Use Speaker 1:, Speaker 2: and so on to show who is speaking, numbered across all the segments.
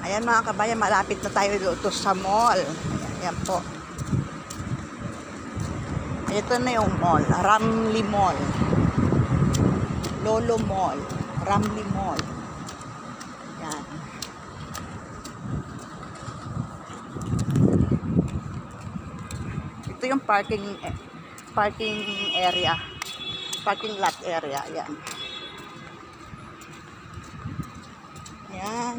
Speaker 1: Ayan mga kabayan, malapit na tayo dito sa mall. Ayan po. Ito na yung mall, Ramly Mall. Lolo Mall, Ramly Mall. Ayan. Ito yung parking area. Parking lot area. Ayan. Yan.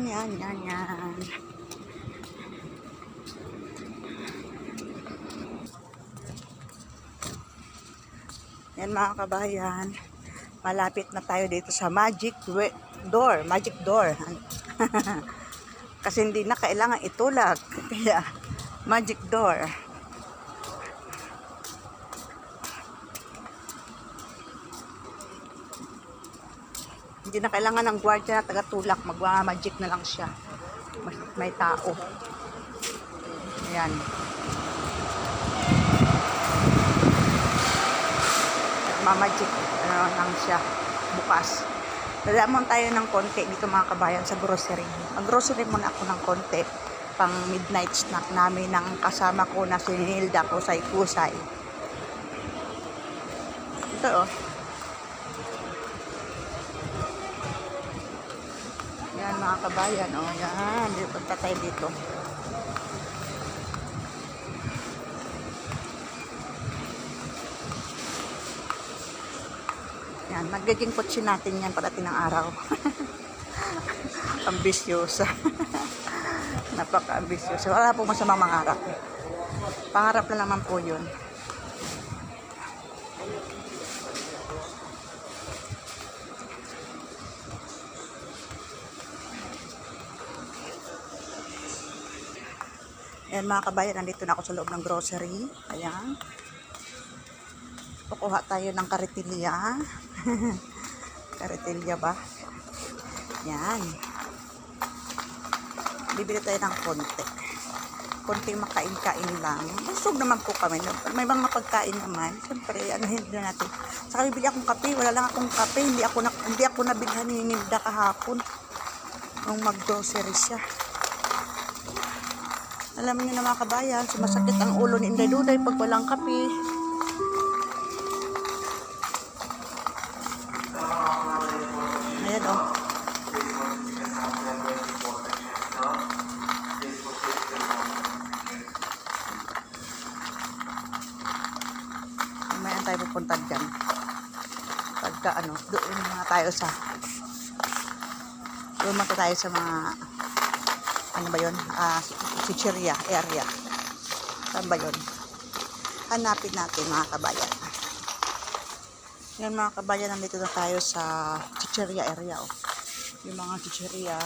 Speaker 1: Yan mga kabayan. Malapit na tayo dito sa Magic Door. Kasi hindi na kailangan itulak. Kaya Magic Door. Hindi na kailangan ng gwardiya na taga-tulak. Magwa-magic na lang siya. May tao. Ayan. Magic lang siya. Bukas. Dadamon tayo ng konti dito mga kabayan sa grocery. Mag-grocery muna ako ng konti. Pang midnight snack namin ng kasama ko na si Nilda Kusay. Ito oh. Yan mga kabayan, oh, yan. Punta tayo dito. Yan, magiging kotse natin yan pagdating ng araw. Ambisyosa. Napaka-ambisyosa. Wala po masamang mangarap. Pangarap na naman po yun. Ayan mga kabayan, nandito na ako sa loob ng grocery. Ayan. Kukuha tayo ng karitilya. Karitilya ba? Ayan. Bibili tayo ng konti. Konting makain-kain lang. Busog naman po kami. May mga pagkain naman. Siyempre, hindi na natin. Saka bibili akong kape. Wala lang akong kape. Hindi ako nabilhan ni Nilda kahapon. Nung mag-grocery siya. Alam niyo na mga kabayan, sumasakit ang ulo ni Inday Duday pag walang kape. Ayan o. Oh. Mamaya tayo pupunta dyan. Pagka doon mga tayo sa mga ano ba yun? Chicheria area. Saan ba yun? Hanapin natin mga kabayan. Yan mga kabayan, nandito na tayo sa chicheria area. Oh. Yung mga chicheria.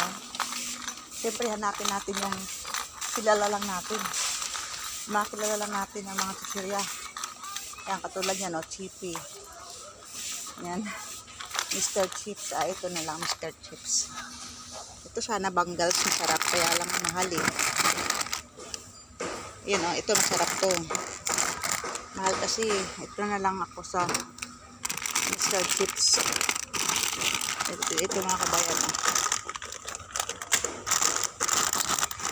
Speaker 1: Siyempre hanapin natin yung kilala lang natin. Makilala lang natin ang mga chicheria. Yan, katulad yan, oh, Chippy. Yan. Mr. Chips. Ito na lang, Mr. Chips. Ito sana Bangals, masarap, kaya lang mahal eh. Yun o, ito masarap to. Mahal kasi, ito na lang ako sa Mr. Chips. Ito mga kabayan o.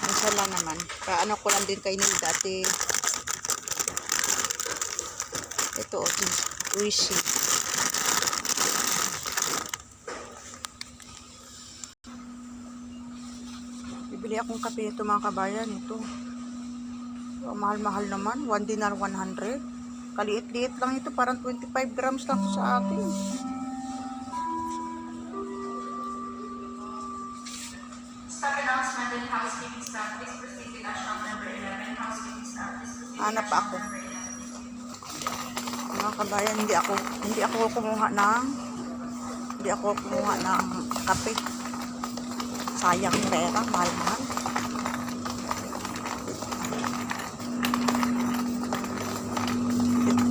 Speaker 1: Minsan lang naman. Paano ko lang din kay Nilda dati. Ito o, Wishy. Bibili akong kape ito mga kabayan. Ito. So, mahal-mahal naman. 1 dinar 100. Kaliit-liit lang ito. Parang 25 grams lang ito sa atin.
Speaker 2: Stock announcement and housekeeping staff. Please proceed with shop number 11. Housekeeping staff. Please proceed
Speaker 1: Hanap
Speaker 2: with shop
Speaker 1: ako.
Speaker 2: number 11.
Speaker 1: Mga kabayan, hindi ako kumuha ng kape. Sayang pera, mahal-mahal.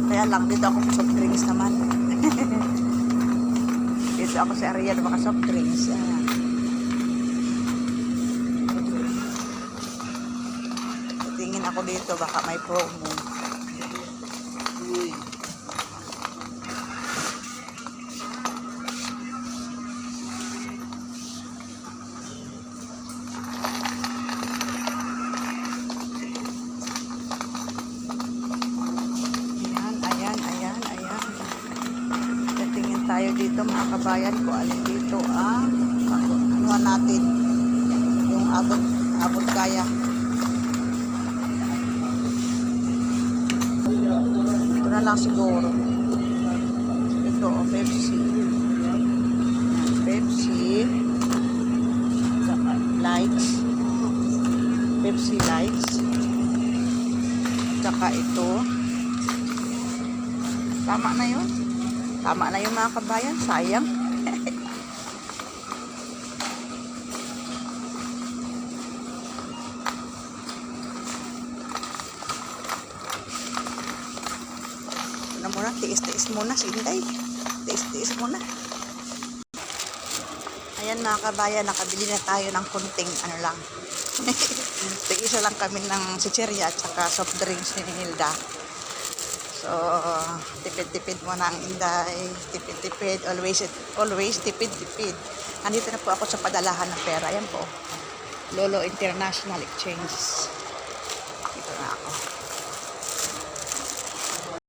Speaker 1: Kaya lang, dito ako sa soft drinks naman. Dito ako sa area ng mga soft drinks. Tingin ako dito, baka may promo. mga kabayan ko, alin dito ang anuhan natin yung abot kaya. Ito na lang siguro. Ito, Pepsi. Pepsi. Lights. Pepsi Lights. Tsaka ito. Tama na yun. Tama na yung mga kabayan. Sayang. Ano muna? Tiis-tiis muna si Inday. Tiis-tiis muna. Ayan mga kabayan, nakabili na tayo ng kunting ano lang. Tig-isa lang kami ng chichirya at saka soft drinks ni Hilda. So, tipid-tipid muna ang Inday. Tipid-tipid. Always tipid-tipid. Nandito na po ako sa padalahan ng pera. Ayan po. Lolo International Exchange.